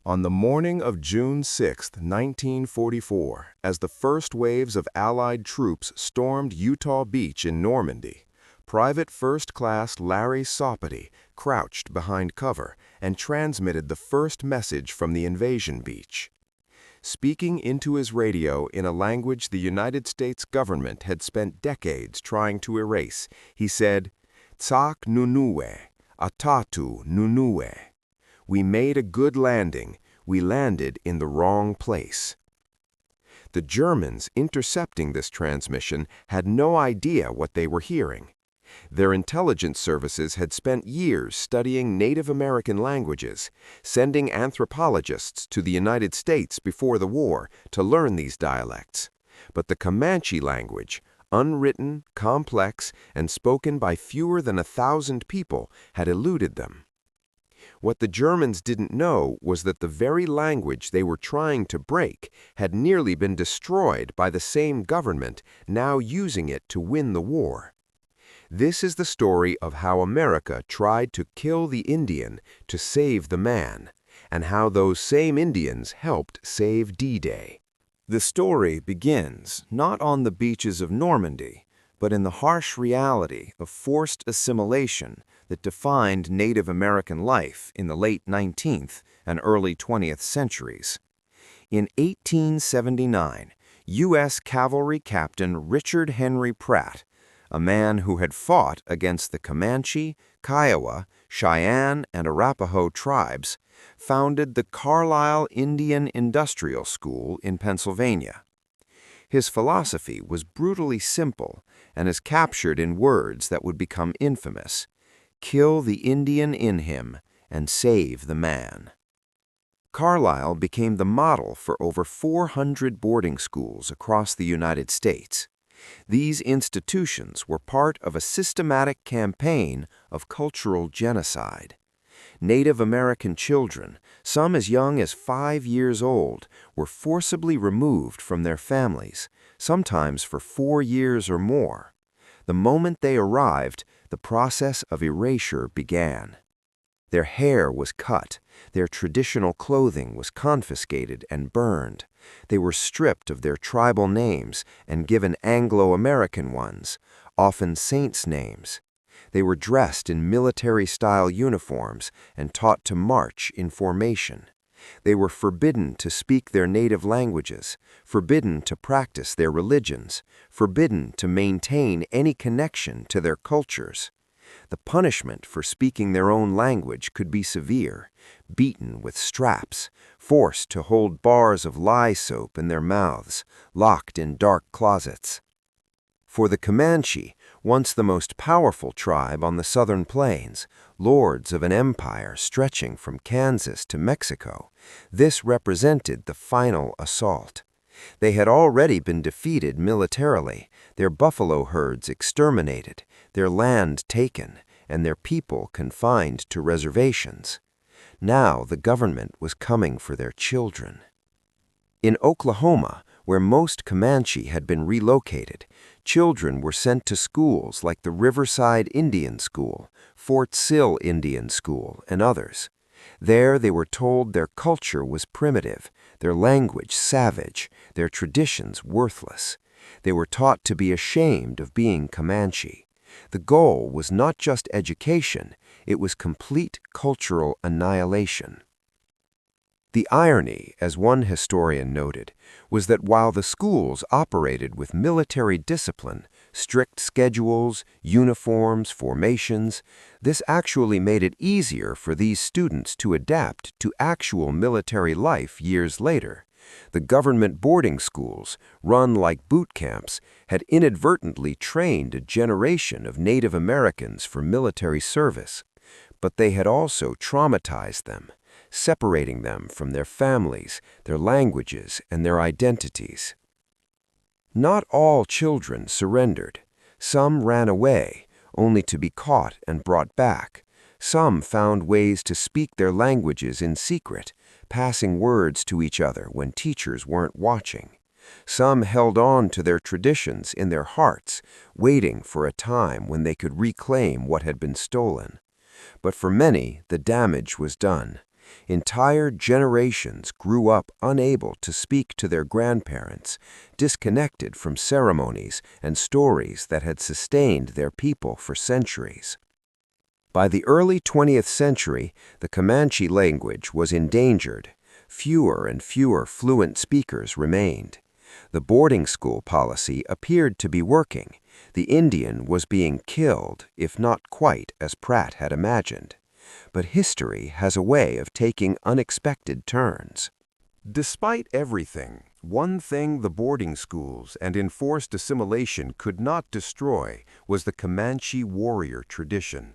On the morning of June 6, 1944, as the first waves of Allied troops stormed Utah Beach in Normandy, Private First Class Larry Sopity crouched behind cover and transmitted the first message from the invasion beach. Speaking into his radio in a language the United States government had spent decades trying to erase, he said, "Tsak Nunue, Atatu Nunue. We made a good landing. We landed in the wrong place." The Germans intercepting this transmission had no idea what they were hearing. Their intelligence services had spent years studying Native American languages, sending anthropologists to the United States before the war to learn these dialects. But the Comanche language, unwritten, complex, and spoken by fewer than 1,000 people, had eluded them. What the Germans didn't know was that the very language they were trying to break had nearly been destroyed by the same government now using it to win the war. This is the story of how America tried to kill the Indian to save the man, and how those same Indians helped save D-Day. The story begins not on the beaches of Normandy, but in the harsh reality of forced assimilation that defined Native American life in the late 19th and early 20th centuries. In 1879, U.S. Cavalry Captain Richard Henry Pratt, a man who had fought against the Comanche, Kiowa, Cheyenne, and Arapaho tribes, founded the Carlisle Indian Industrial School in Pennsylvania. His philosophy was brutally simple and is captured in words that would become infamous: "Kill the Indian in him and save the man." Carlisle became the model for over 400 boarding schools across the United States. These institutions were part of a systematic campaign of cultural genocide. Native American children, some as young as 5 years old, were forcibly removed from their families, sometimes for 4 years or more. The moment they arrived, the process of erasure began. Their hair was cut, their traditional clothing was confiscated and burned. They were stripped of their tribal names and given Anglo-American ones, often saints' names. They were dressed in military-style uniforms and taught to march in formation. They were forbidden to speak their native languages, forbidden to practice their religions, forbidden to maintain any connection to their cultures. The punishment for speaking their own language could be severe: beaten with straps, forced to hold bars of lye soap in their mouths, locked in dark closets. For the Comanche, once the most powerful tribe on the southern plains, lords of an empire stretching from Kansas to Mexico, this represented the final assault. They had already been defeated militarily, their buffalo herds exterminated, their land taken, and their people confined to reservations. Now the government was coming for their children. In Oklahoma, where most Comanche had been relocated, children were sent to schools like the Riverside Indian School, Fort Sill Indian School, and others. There they were told their culture was primitive, their language savage, their traditions worthless. They were taught to be ashamed of being Comanche. The goal was not just education, it was complete cultural annihilation. The irony, as one historian noted, was that while the schools operated with military discipline, strict schedules, uniforms, formations, this actually made it easier for these students to adapt to actual military life years later. The government boarding schools, run like boot camps, had inadvertently trained a generation of Native Americans for military service, but they had also traumatized them, separating them from their families, their languages, and their identities. Not all children surrendered. Some ran away, only to be caught and brought back. Some found ways to speak their languages in secret, passing words to each other when teachers weren't watching. Some held on to their traditions in their hearts, waiting for a time when they could reclaim what had been stolen. But for many, the damage was done. Entire generations grew up unable to speak to their grandparents, disconnected from ceremonies and stories that had sustained their people for centuries. By the early 20th century, the Comanche language was endangered. Fewer and fewer fluent speakers remained. The boarding school policy appeared to be working. The Indian was being killed, if not quite as Pratt had imagined. But history has a way of taking unexpected turns. Despite everything, one thing the boarding schools and enforced assimilation could not destroy was the Comanche warrior tradition.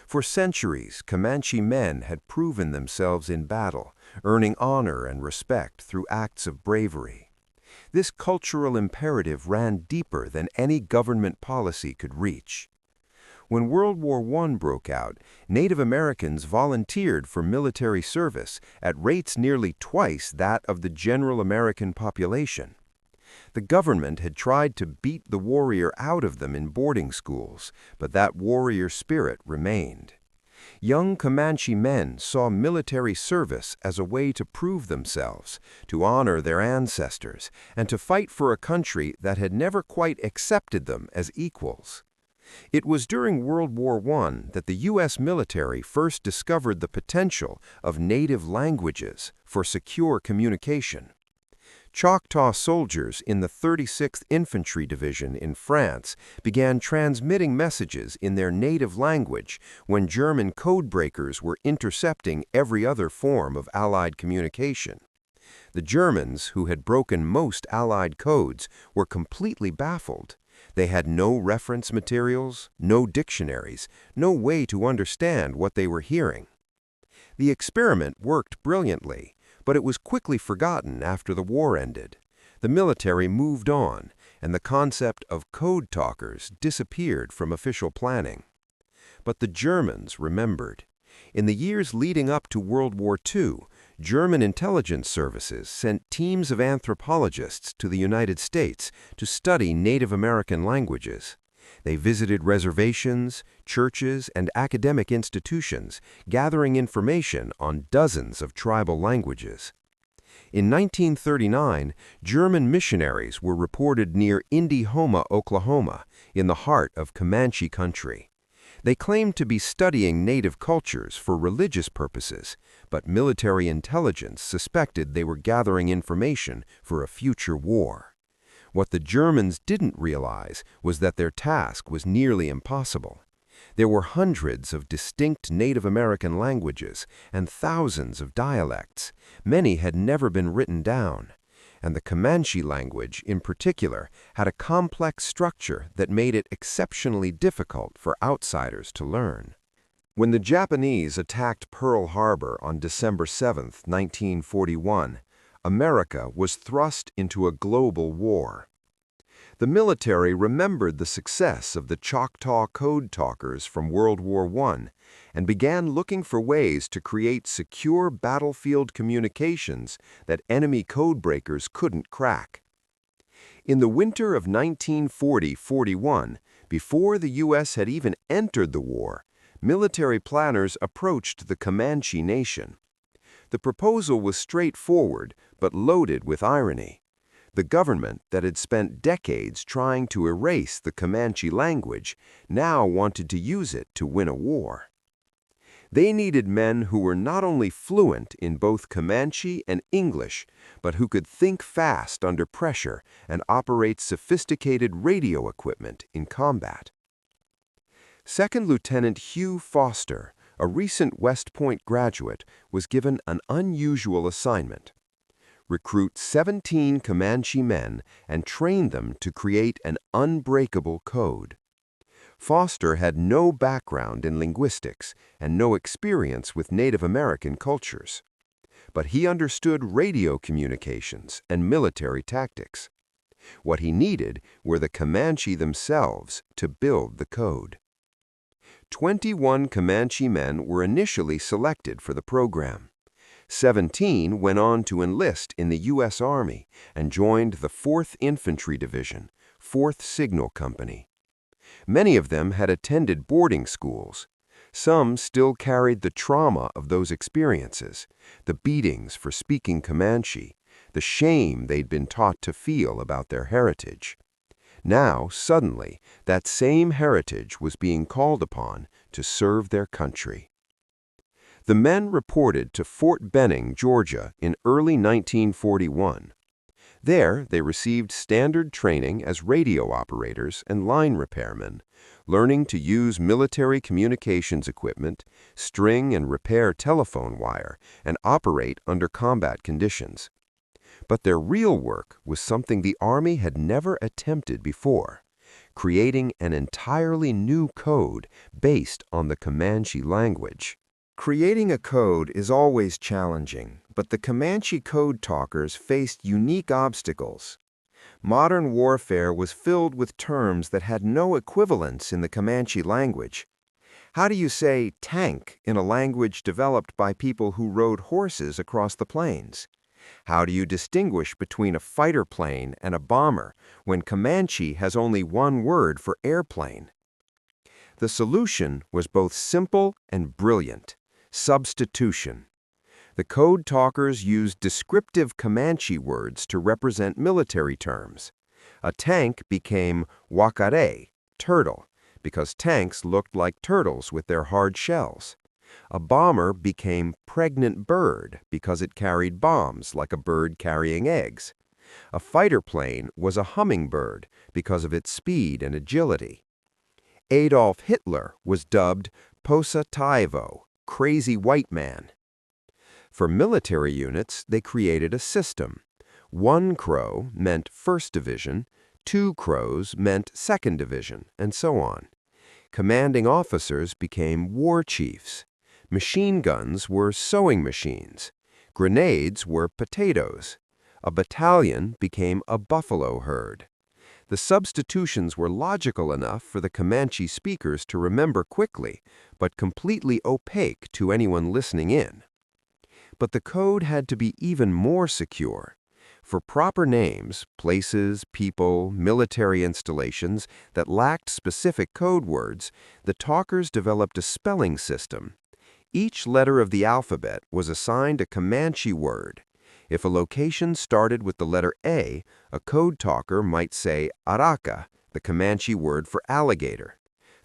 For centuries, Comanche men had proven themselves in battle, earning honor and respect through acts of bravery. This cultural imperative ran deeper than any government policy could reach. When World War I broke out, Native Americans volunteered for military service at rates nearly twice that of the general American population. The government had tried to beat the warrior out of them in boarding schools, but that warrior spirit remained. Young Comanche men saw military service as a way to prove themselves, to honor their ancestors, and to fight for a country that had never quite accepted them as equals. It was during World War I that the U.S. military first discovered the potential of native languages for secure communication. Choctaw soldiers in the 36th Infantry Division in France began transmitting messages in their native language when German codebreakers were intercepting every other form of Allied communication. The Germans, who had broken most Allied codes, were completely baffled. They had no reference materials, no dictionaries, no way to understand what they were hearing. The experiment worked brilliantly, but it was quickly forgotten after the war ended. The military moved on, and the concept of code talkers disappeared from official planning. But the Germans remembered. In the years leading up to World War II, German intelligence services sent teams of anthropologists to the United States to study Native American languages. They visited reservations, churches, and academic institutions, gathering information on dozens of tribal languages. In 1939, German missionaries were reported near Indiahoma, Oklahoma, in the heart of Comanche country. They claimed to be studying native cultures for religious purposes, but military intelligence suspected they were gathering information for a future war. What the Germans didn't realize was that their task was nearly impossible. There were hundreds of distinct Native American languages and thousands of dialects. Many had never been written down. And the Comanche language, in particular, had a complex structure that made it exceptionally difficult for outsiders to learn. When the Japanese attacked Pearl Harbor on December 7, 1941, America was thrust into a global war. The military remembered the success of the Choctaw Code Talkers from World War I and began looking for ways to create secure battlefield communications that enemy codebreakers couldn't crack. In the winter of 1940-41, before the U.S. had even entered the war, military planners approached the Comanche Nation. The proposal was straightforward but loaded with irony. The government that had spent decades trying to erase the Comanche language now wanted to use it to win a war. They needed men who were not only fluent in both Comanche and English, but who could think fast under pressure and operate sophisticated radio equipment in combat. Second Lieutenant Hugh Foster, a recent West Point graduate, was given an unusual assignment: recruit 17 Comanche men and train them to create an unbreakable code. Foster had no background in linguistics and no experience with Native American cultures. But he understood radio communications and military tactics. What he needed were the Comanche themselves to build the code. 21 Comanche men were initially selected for the program. 17 went on to enlist in the U.S. Army and joined the 4th Infantry Division, 4th Signal Company. Many of them had attended boarding schools. Some still carried the trauma of those experiences, the beatings for speaking Comanche, the shame they'd been taught to feel about their heritage. Now, suddenly, that same heritage was being called upon to serve their country. The men reported to Fort Benning, Georgia, in early 1941. There, they received standard training as radio operators and line repairmen, learning to use military communications equipment, string and repair telephone wire, and operate under combat conditions. But their real work was something the Army had never attempted before, creating an entirely new code based on the Comanche language. Creating a code is always challenging, but the Comanche Code Talkers faced unique obstacles. Modern warfare was filled with terms that had no equivalents in the Comanche language. How do you say tank in a language developed by people who rode horses across the plains? How do you distinguish between a fighter plane and a bomber when Comanche has only one word for airplane? The solution was both simple and brilliant: substitution. The Code Talkers used descriptive Comanche words to represent military terms. A tank became wakare, turtle, because tanks looked like turtles with their hard shells. A bomber became pregnant bird because it carried bombs like a bird carrying eggs. A fighter plane was a hummingbird because of its speed and agility. Adolf Hitler was dubbed Posa Taivo, crazy white man. For military units, they created a system. 1 crow meant 1st Division, 2 crows meant 2nd Division, and so on. Commanding officers became war chiefs. Machine guns were sewing machines. Grenades were potatoes. A battalion became a buffalo herd. The substitutions were logical enough for the Comanche speakers to remember quickly, but completely opaque to anyone listening in. But the code had to be even more secure. For proper names, places, people, military installations that lacked specific code words, the talkers developed a spelling system. Each letter of the alphabet was assigned a Comanche word. If a location started with the letter A code talker might say araca, the Comanche word for alligator.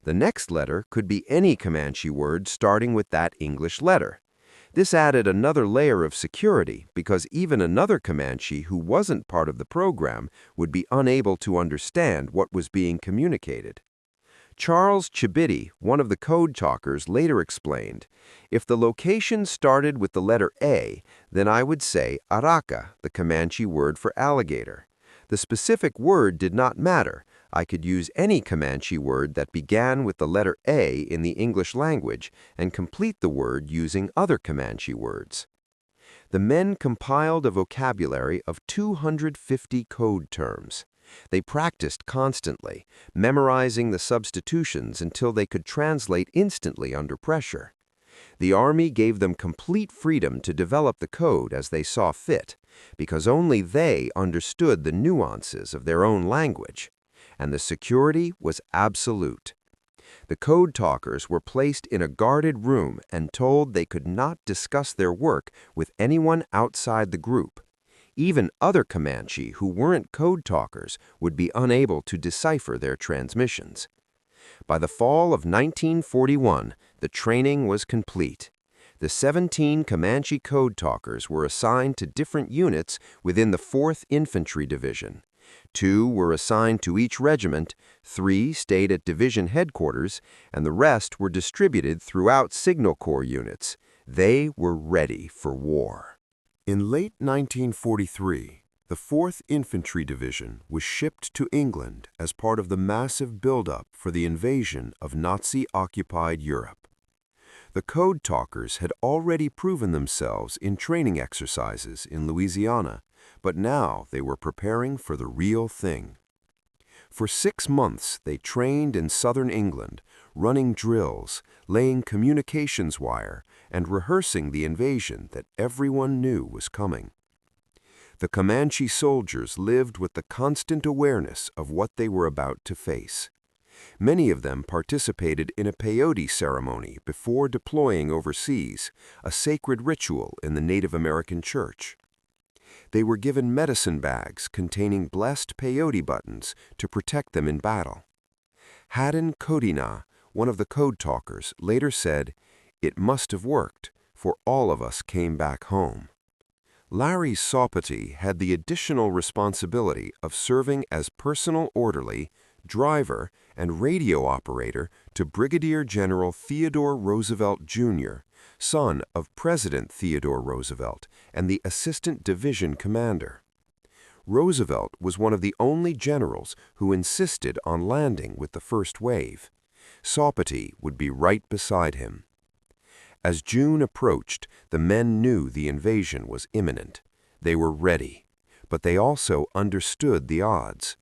The next letter could be any Comanche word starting with that English letter. This added another layer of security because even another Comanche who wasn't part of the program would be unable to understand what was being communicated. Charles Chibity, one of the Code Talkers, later explained, "If the location started with the letter A, then I would say araca, the Comanche word for alligator. The specific word did not matter. I could use any Comanche word that began with the letter A in the English language and complete the word using other Comanche words." The men compiled a vocabulary of 250 code terms. They practiced constantly, memorizing the substitutions until they could translate instantly under pressure. The Army gave them complete freedom to develop the code as they saw fit, because only they understood the nuances of their own language. And the security was absolute. The Code Talkers were placed in a guarded room and told they could not discuss their work with anyone outside the group. Even other Comanche who weren't Code Talkers would be unable to decipher their transmissions. By the fall of 1941, the training was complete. The 17 Comanche Code Talkers were assigned to different units within the 4th Infantry Division. 2 were assigned to each regiment, 3 stayed at division headquarters, and the rest were distributed throughout Signal Corps units. They were ready for war. In late 1943, the 4th Infantry Division was shipped to England as part of the massive buildup for the invasion of Nazi-occupied Europe. The Code Talkers had already proven themselves in training exercises in Louisiana, but now they were preparing for the real thing. For 6 months, they trained in southern England, running drills, laying communications wire, and rehearsing the invasion that everyone knew was coming. The Comanche soldiers lived with the constant awareness of what they were about to face. Many of them participated in a peyote ceremony before deploying overseas, a sacred ritual in the Native American church. They were given medicine bags containing blessed peyote buttons to protect them in battle. Haddon Kodina, one of the Code Talkers, later said, "It must have worked, for all of us came back home." Larry Saupati had the additional responsibility of serving as personal orderly, driver, and radio operator to Brigadier General Theodore Roosevelt, Jr., son of President Theodore Roosevelt and the Assistant Division Commander. Roosevelt was one of the only generals who insisted on landing with the first wave. Saupati would be right beside him. As June approached, the men knew the invasion was imminent. They were ready, but they also understood the odds.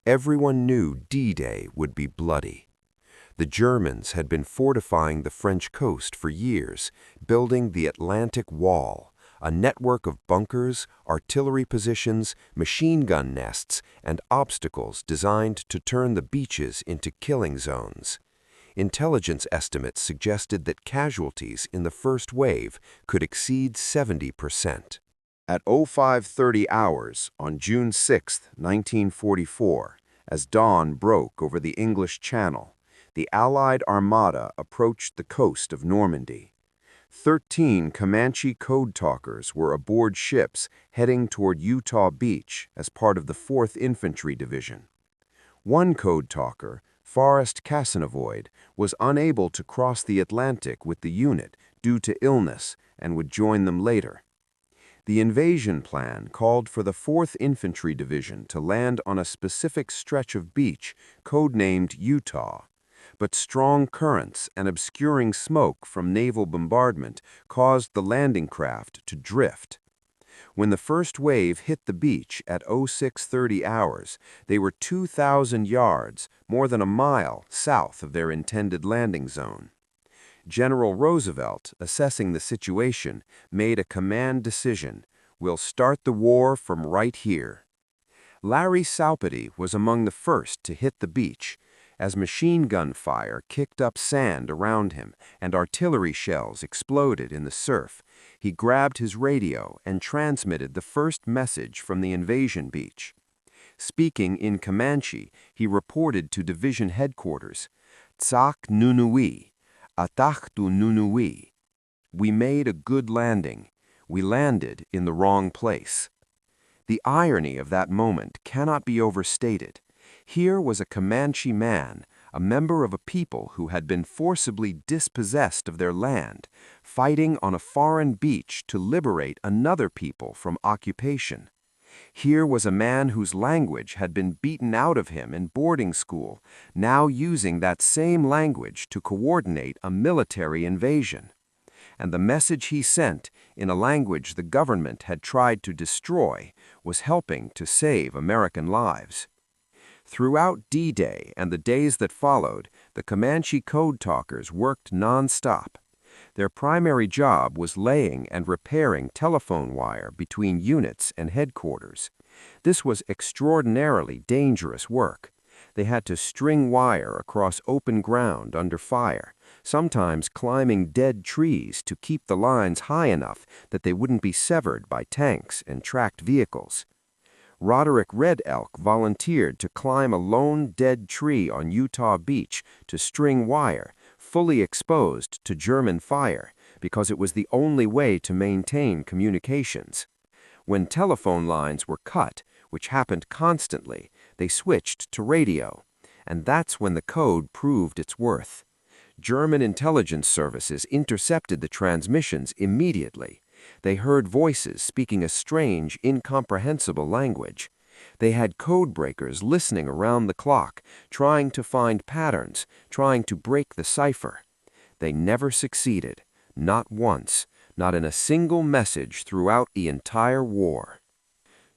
Everyone knew D-Day would be bloody. The Germans had been fortifying the French coast for years, building the Atlantic Wall, a network of bunkers, artillery positions, machine gun nests, and obstacles designed to turn the beaches into killing zones. Intelligence estimates suggested that casualties in the first wave could exceed 70%. At 0530 hours on June 6, 1944, as dawn broke over the English Channel, the Allied Armada approached the coast of Normandy. 13 Comanche Code Talkers were aboard ships heading toward Utah Beach as part of the 4th Infantry Division. One Code Talker, Forrest Casanavoid, was unable to cross the Atlantic with the unit due to illness and would join them later. The invasion plan called for the 4th Infantry Division to land on a specific stretch of beach codenamed Utah, but strong currents and obscuring smoke from naval bombardment caused the landing craft to drift. When the first wave hit the beach at 0630 hours, they were 2,000 yards, more than a mile, south of their intended landing zone. General Roosevelt, assessing the situation, made a command decision: "We'll start the war from right here." Larry Saupati was among the first to hit the beach. As machine gun fire kicked up sand around him and artillery shells exploded in the surf, he grabbed his radio and transmitted the first message from the invasion beach. Speaking in Comanche, he reported to division headquarters, "Tsak nunui, ataktu nunui." "We made a good landing. We landed in the wrong place." The irony of that moment cannot be overstated. Here was a Comanche man, a member of a people who had been forcibly dispossessed of their land, fighting on a foreign beach to liberate another people from occupation. Here was a man whose language had been beaten out of him in boarding school, now using that same language to coordinate a military invasion. And the message he sent, in a language the government had tried to destroy, was helping to save American lives. Throughout D-Day and the days that followed, the Comanche Code Talkers worked non-stop. Their primary job was laying and repairing telephone wire between units and headquarters. This was extraordinarily dangerous work. They had to string wire across open ground under fire, sometimes climbing dead trees to keep the lines high enough that they wouldn't be severed by tanks and tracked vehicles. Roderick Red Elk volunteered to climb a lone dead tree on Utah Beach to string wire, fully exposed to German fire, because it was the only way to maintain communications. When telephone lines were cut, which happened constantly, they switched to radio, and that's when the code proved its worth. German intelligence services intercepted the transmissions immediately. They heard voices speaking a strange, incomprehensible language. They had code breakers listening around the clock, trying to find patterns, trying to break the cipher. They never succeeded, not once, not in a single message throughout the entire war.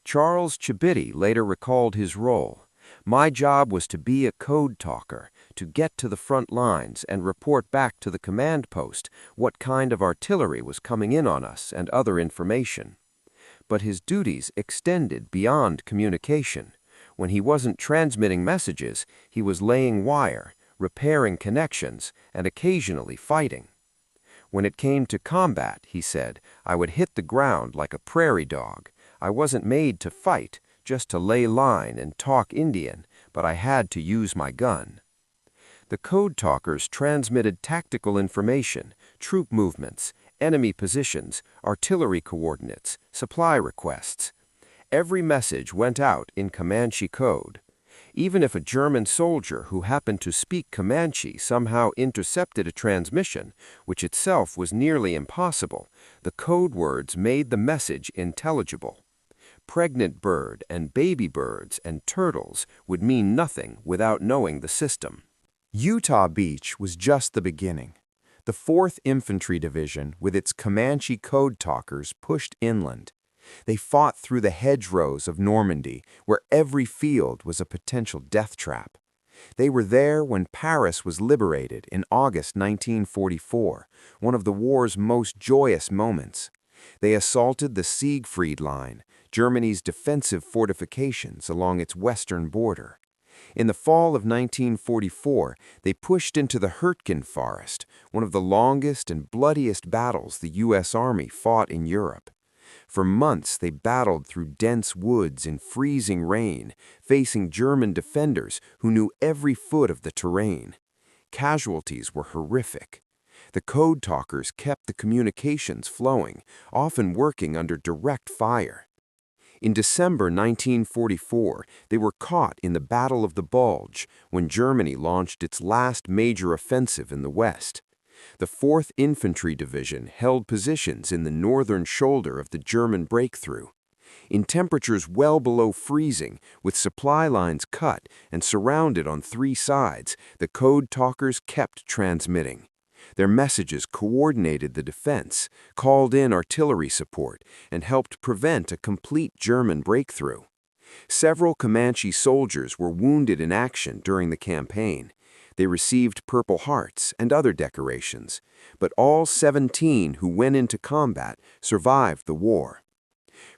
Charles Chibity later recalled his role. "My job was to be a code talker, to get to the front lines and report back to the command post what kind of artillery was coming in on us and other information." But his duties extended beyond communication. When he wasn't transmitting messages, he was laying wire, repairing connections, and occasionally fighting. When it came to combat, he said, I would hit the ground like a prairie dog. I wasn't made to fight, just to lay line and talk Indian, but I had to use my gun. The Code Talkers transmitted tactical information, troop movements, enemy positions, artillery coordinates, supply requests. Every message went out in Comanche code. Even if a German soldier who happened to speak Comanche somehow intercepted a transmission, which itself was nearly impossible, the code words made the message intelligible. Pregnant bird and baby birds and turtles would mean nothing without knowing the system. Utah Beach was just the beginning. The 4th Infantry Division, with its Comanche Code Talkers, pushed inland. They fought through the hedgerows of Normandy, where every field was a potential death trap. They were there when Paris was liberated in August 1944, one of the war's most joyous moments. They assaulted the Siegfried Line, Germany's defensive fortifications along its western border. In the fall of 1944, they pushed into the Hurtgen Forest, one of the longest and bloodiest battles the U.S. Army fought in Europe. For months, they battled through dense woods in freezing rain, facing German defenders who knew every foot of the terrain. Casualties were horrific. The Code Talkers kept the communications flowing, often working under direct fire. In December 1944, they were caught in the Battle of the Bulge when Germany launched its last major offensive in the West. The 4th Infantry Division held positions in the northern shoulder of the German breakthrough. In temperatures well below freezing, with supply lines cut and surrounded on 3 sides, the Code Talkers kept transmitting. Their messages coordinated the defense, called in artillery support, and helped prevent a complete German breakthrough. Several Comanche soldiers were wounded in action during the campaign. They received Purple Hearts and other decorations, but all 17 who went into combat survived the war.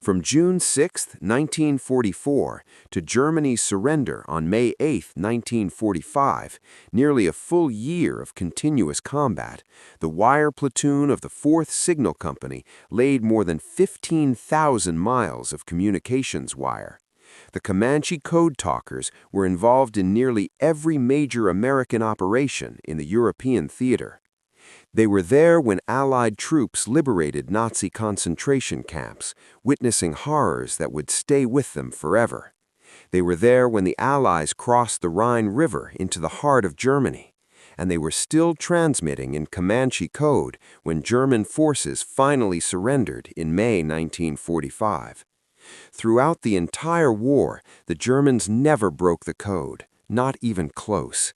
From June 6, 1944, to Germany's surrender on May 8, 1945, nearly a full year of continuous combat, the wire platoon of the 4th Signal Company laid more than 15,000 miles of communications wire. The Comanche Code Talkers were involved in nearly every major American operation in the European theater. They were there when Allied troops liberated Nazi concentration camps, witnessing horrors that would stay with them forever. They were there when the Allies crossed the Rhine River into the heart of Germany. And they were still transmitting in Comanche code when German forces finally surrendered in May 1945. Throughout the entire war, the Germans never broke the code, not even close.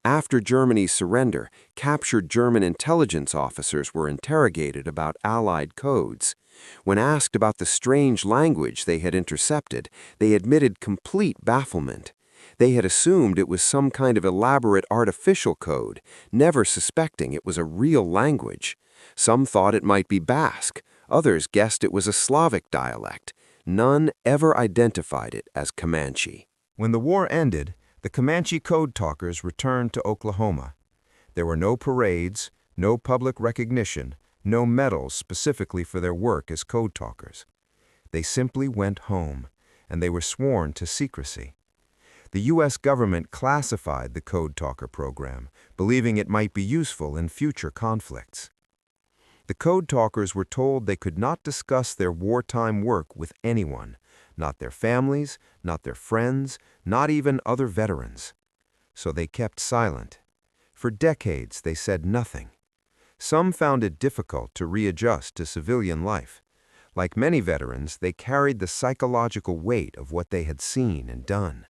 After Germany's surrender, captured German intelligence officers were interrogated about Allied codes. When asked about the strange language they had intercepted, they admitted complete bafflement. They had assumed it was some kind of elaborate artificial code, never suspecting it was a real language. Some thought it might be Basque, others guessed it was a Slavic dialect. None ever identified it as Comanche. When the war ended, the Comanche Code Talkers returned to Oklahoma. There were no parades, no public recognition, no medals specifically for their work as Code Talkers. They simply went home, and they were sworn to secrecy. The U.S. government classified the Code Talker program, believing it might be useful in future conflicts. The Code Talkers were told they could not discuss their wartime work with anyone, not their families, not their friends, not even other veterans. So they kept silent. For decades, they said nothing. Some found it difficult to readjust to civilian life. Like many veterans, they carried the psychological weight of what they had seen and done.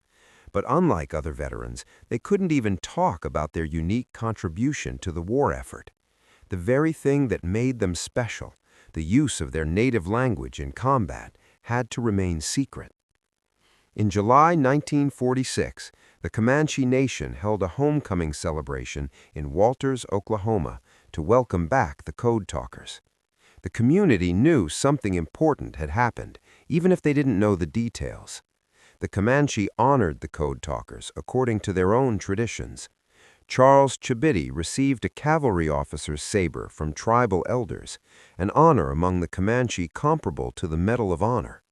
But unlike other veterans, they couldn't even talk about their unique contribution to the war effort. The very thing that made them special, the use of their native language in combat, had to remain secret. In July 1946, the Comanche Nation held a homecoming celebration in Walters, Oklahoma, to welcome back the Code Talkers. The community knew something important had happened, even if they didn't know the details. The Comanche honored the Code Talkers according to their own traditions. Charles Chibity received a cavalry officer's saber from tribal elders, an honor among the Comanche comparable to the Medal of Honor.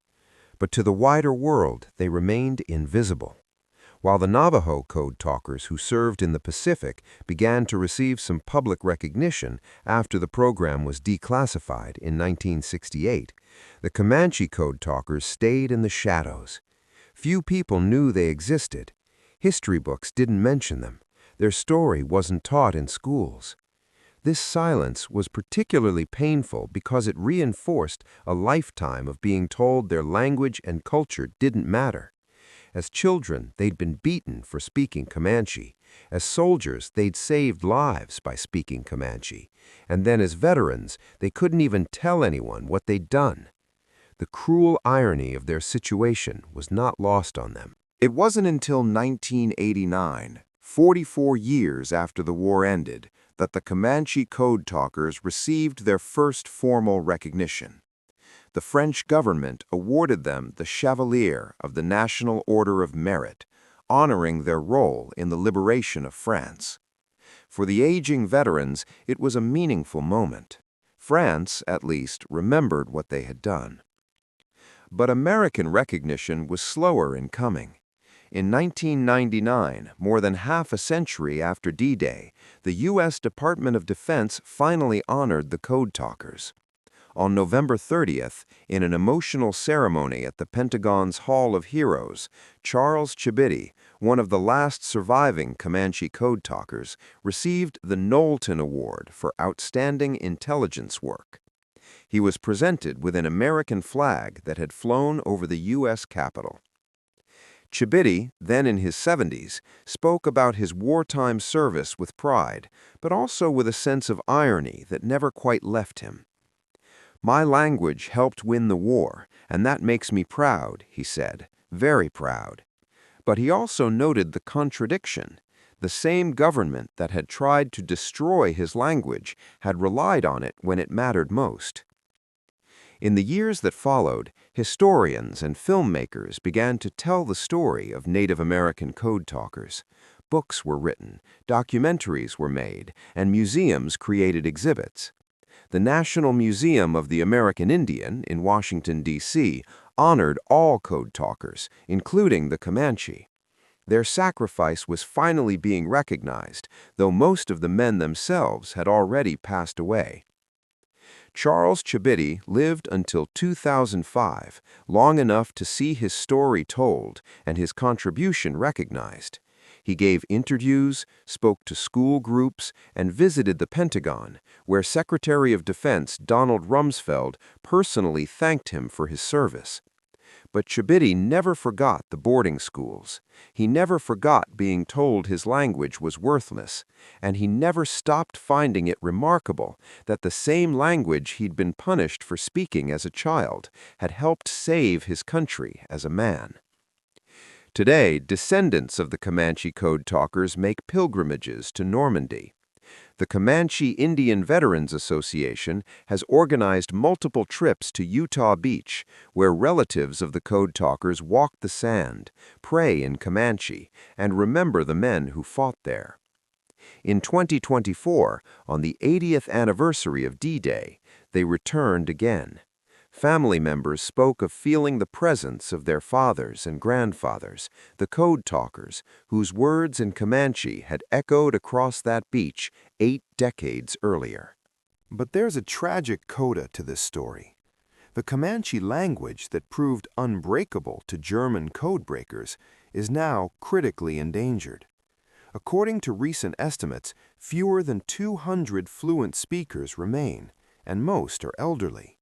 But to the wider world, they remained invisible. While the Navajo Code Talkers who served in the Pacific began to receive some public recognition after the program was declassified in 1968, the Comanche Code Talkers stayed in the shadows. Few people knew they existed. History books didn't mention them. Their story wasn't taught in schools. This silence was particularly painful because it reinforced a lifetime of being told their language and culture didn't matter. As children, they'd been beaten for speaking Comanche. As soldiers, they'd saved lives by speaking Comanche. And then as veterans, they couldn't even tell anyone what they'd done. The cruel irony of their situation was not lost on them. It wasn't until 1989, 44 years after the war ended, that the Comanche Code Talkers received their first formal recognition. The French government awarded them the Chevalier of the National Order of Merit, honoring their role in the liberation of France. For the aging veterans, it was a meaningful moment. France, at least, remembered what they had done. But American recognition was slower in coming. In 1999, more than half a century after D-Day, the U.S. Department of Defense finally honored the Code Talkers. On November 30th, in an emotional ceremony at the Pentagon's Hall of Heroes, Charles Chibity, one of the last surviving Comanche Code Talkers, received the Knowlton Award for Outstanding Intelligence Work. He was presented with an American flag that had flown over the U.S. Capitol. Chibity, then in his 70s, spoke about his wartime service with pride, but also with a sense of irony that never quite left him. "My language helped win the war, and that makes me proud," he said, "very proud." But he also noted the contradiction. The same government that had tried to destroy his language had relied on it when it mattered most. In the years that followed, historians and filmmakers began to tell the story of Native American Code Talkers. Books were written, documentaries were made, and museums created exhibits. The National Museum of the American Indian in Washington, D.C., honored all Code Talkers, including the Comanche. Their sacrifice was finally being recognized, though most of the men themselves had already passed away. Charles Chibity lived until 2005, long enough to see his story told and his contribution recognized. He gave interviews, spoke to school groups, and visited the Pentagon, where Secretary of Defense Donald Rumsfeld personally thanked him for his service. But Chibity never forgot the boarding schools. He never forgot being told his language was worthless, and he never stopped finding it remarkable that the same language he'd been punished for speaking as a child had helped save his country as a man. Today, descendants of the Comanche Code Talkers make pilgrimages to Normandy. The Comanche Indian Veterans Association has organized multiple trips to Utah Beach, where relatives of the Code Talkers walk the sand, pray in Comanche, and remember the men who fought there. In 2024, on the 80th anniversary of D-Day, they returned again. Family members spoke of feeling the presence of their fathers and grandfathers, the Code Talkers, whose words in Comanche had echoed across that beach 8 decades earlier. But there's a tragic coda to this story. The Comanche language that proved unbreakable to German code breakers is now critically endangered. According to recent estimates, fewer than 200 fluent speakers remain, and most are elderly.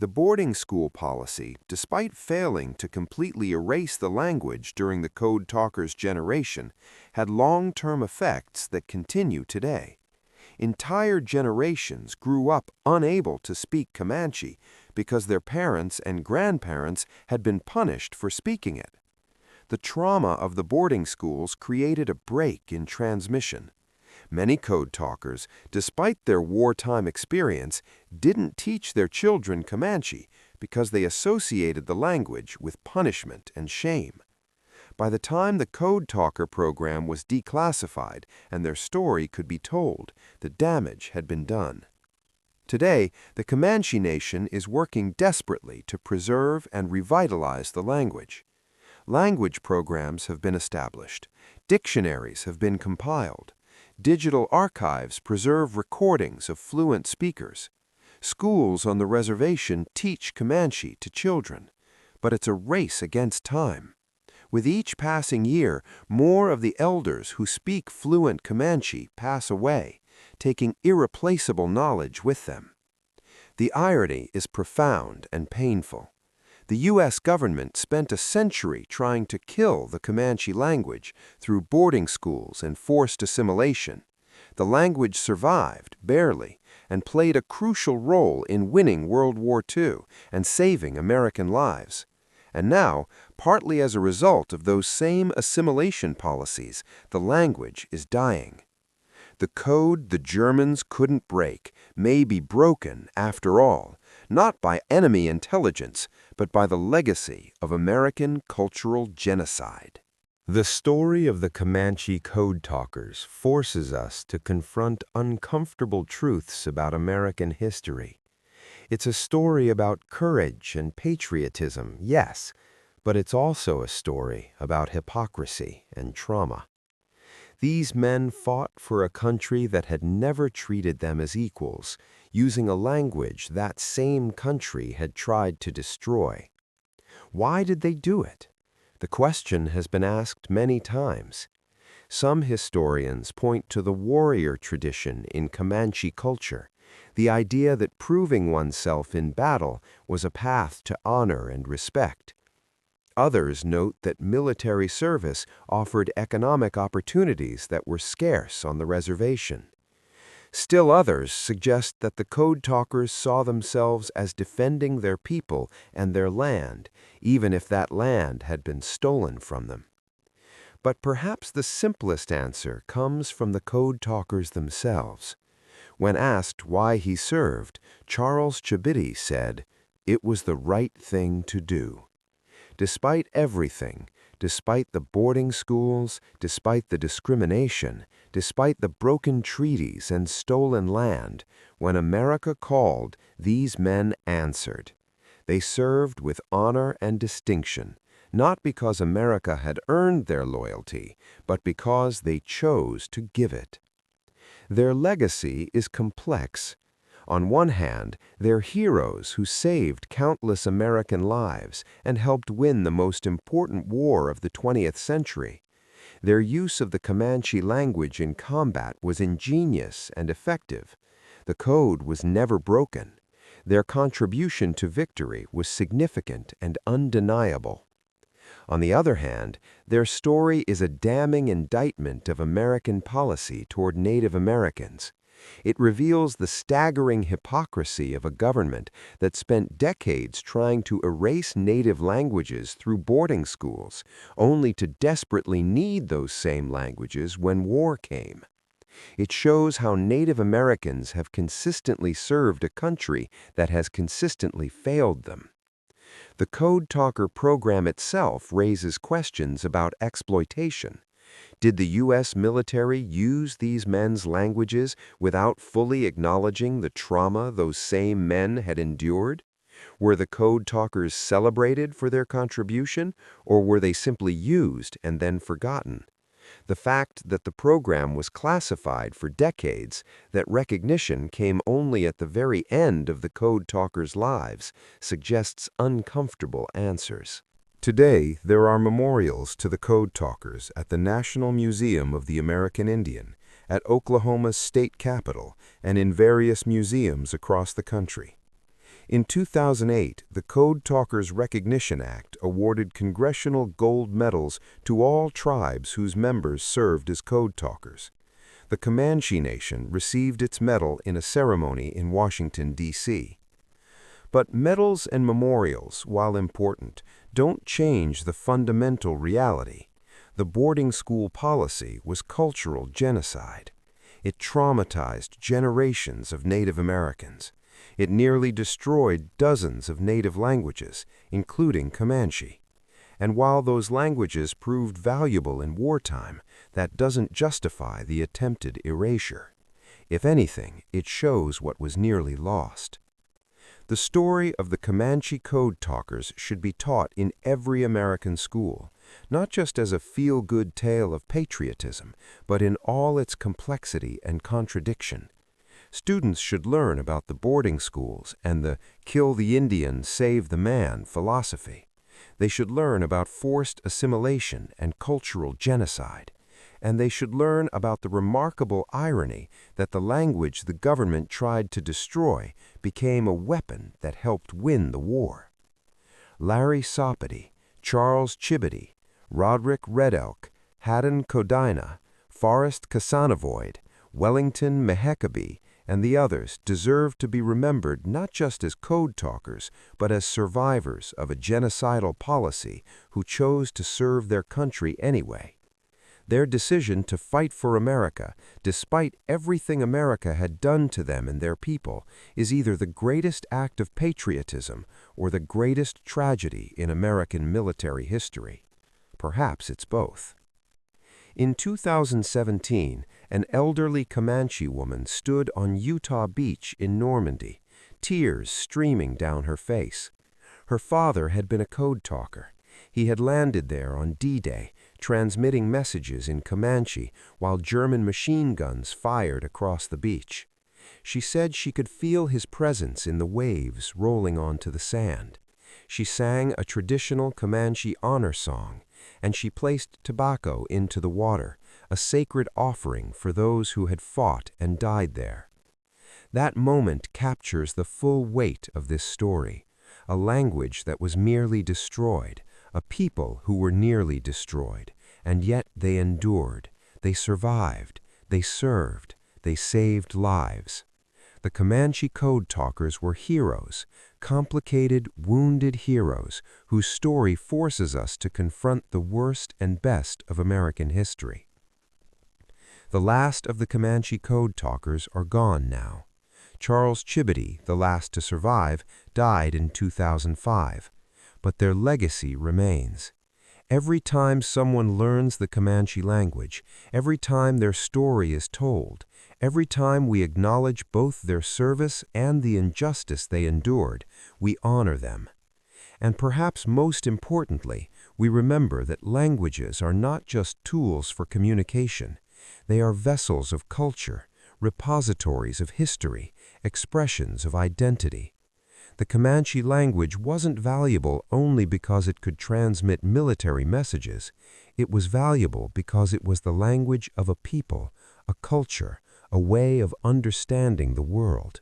The boarding school policy, despite failing to completely erase the language during the Code Talkers' generation, had long-term effects that continue today. Entire generations grew up unable to speak Comanche because their parents and grandparents had been punished for speaking it. The trauma of the boarding schools created a break in transmission. Many Code Talkers, despite their wartime experience, didn't teach their children Comanche because they associated the language with punishment and shame. By the time the Code Talker program was declassified and their story could be told, the damage had been done. Today, the Comanche Nation is working desperately to preserve and revitalize the language. Language programs have been established. Dictionaries have been compiled. Digital archives preserve recordings of fluent speakers. Schools on the reservation teach Comanche to children. But it's a race against time. With each passing year, more of the elders who speak fluent Comanche pass away, taking irreplaceable knowledge with them. The irony is profound and painful. The U.S. government spent a century trying to kill the Comanche language through boarding schools and forced assimilation. The language survived, barely, and played a crucial role in winning World War II and saving American lives. And now, partly as a result of those same assimilation policies, the language is dying. The code the Germans couldn't break may be broken, after all, not by enemy intelligence, but by the legacy of American cultural genocide. The story of the Comanche Code Talkers forces us to confront uncomfortable truths about American history. It's a story about courage and patriotism, yes, but it's also a story about hypocrisy and trauma. These men fought for a country that had never treated them as equals, using a language that same country had tried to destroy. Why did they do it? The question has been asked many times. Some historians point to the warrior tradition in Comanche culture, the idea that proving oneself in battle was a path to honor and respect. Others note that military service offered economic opportunities that were scarce on the reservation. Still others suggest that the Code Talkers saw themselves as defending their people and their land, even if that land had been stolen from them. But perhaps the simplest answer comes from the Code Talkers themselves. When asked why he served, Charles Chabidi said, "It was the right thing to do." Despite everything, despite the boarding schools, despite the discrimination, despite the broken treaties and stolen land, when America called, these men answered. They served with honor and distinction, not because America had earned their loyalty, but because they chose to give it. Their legacy is complex. On one hand, they're heroes who saved countless American lives and helped win the most important war of the 20th century. Their use of the Comanche language in combat was ingenious and effective. The code was never broken. Their contribution to victory was significant and undeniable. On the other hand, their story is a damning indictment of American policy toward Native Americans. It reveals the staggering hypocrisy of a government that spent decades trying to erase native languages through boarding schools, only to desperately need those same languages when war came. It shows how Native Americans have consistently served a country that has consistently failed them. The Code Talker program itself raises questions about exploitation. Did the U.S. military use these men's languages without fully acknowledging the trauma those same men had endured? Were the Code Talkers celebrated for their contribution, or were they simply used and then forgotten? The fact that the program was classified for decades, that recognition came only at the very end of the Code Talkers' lives, suggests uncomfortable answers. Today, there are memorials to the Code Talkers at the National Museum of the American Indian, at Oklahoma's state capitol, and in various museums across the country. In 2008, the Code Talkers Recognition Act awarded congressional gold medals to all tribes whose members served as Code Talkers. The Comanche Nation received its medal in a ceremony in Washington, D.C. But medals and memorials, while important, don't change the fundamental reality. The boarding school policy was cultural genocide. It traumatized generations of Native Americans. It nearly destroyed dozens of native languages, including Comanche. And while those languages proved valuable in wartime, that doesn't justify the attempted erasure. If anything, it shows what was nearly lost. The story of the Comanche Code Talkers should be taught in every American school, not just as a feel-good tale of patriotism, but in all its complexity and contradiction. Students should learn about the boarding schools and the kill the Indian, save the man philosophy. They should learn about forced assimilation and cultural genocide. And they should learn about the remarkable irony that the language the government tried to destroy became a weapon that helped win the war. Larry Sopity, Charles Chibity, Roderick Red Elk, Haddon Codina, Forrest Casanavoid, Wellington Mehekabee, and the others deserve to be remembered not just as code talkers, but as survivors of a genocidal policy who chose to serve their country anyway. Their decision to fight for America, despite everything America had done to them and their people, is either the greatest act of patriotism or the greatest tragedy in American military history. Perhaps it's both. In 2017, an elderly Comanche woman stood on Utah Beach in Normandy, tears streaming down her face. Her father had been a code talker. He had landed there on D-Day, transmitting messages in Comanche while German machine guns fired across the beach. She said she could feel his presence in the waves rolling onto the sand. She sang a traditional Comanche honor song, and she placed tobacco into the water, a sacred offering for those who had fought and died there. That moment captures the full weight of this story, a language that was merely destroyed, a people who were nearly destroyed, and yet they endured, they survived, they served, they saved lives. The Comanche Code Talkers were heroes, complicated, wounded heroes whose story forces us to confront the worst and best of American history. The last of the Comanche Code Talkers are gone now. Charles Chibity, the last to survive, died in 2005. But their legacy remains. Every time someone learns the Comanche language, every time their story is told, every time we acknowledge both their service and the injustice they endured, we honor them. And perhaps most importantly, we remember that languages are not just tools for communication. They are vessels of culture, repositories of history, expressions of identity. The Comanche language wasn't valuable only because it could transmit military messages. It was valuable because it was the language of a people, a culture, a way of understanding the world.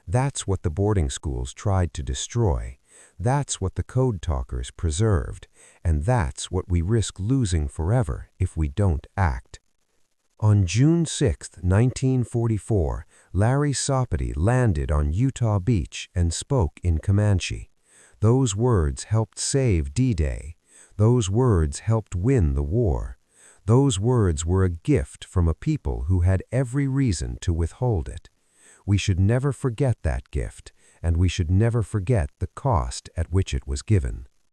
That's what the boarding schools tried to destroy. That's what the code talkers preserved. And that's what we risk losing forever if we don't act. On June 6, 1944, Larry Sopity landed on Utah Beach and spoke in Comanche. Those words helped save D-Day. Those words helped win the war. Those words were a gift from a people who had every reason to withhold it. We should never forget that gift, and we should never forget the cost at which it was given.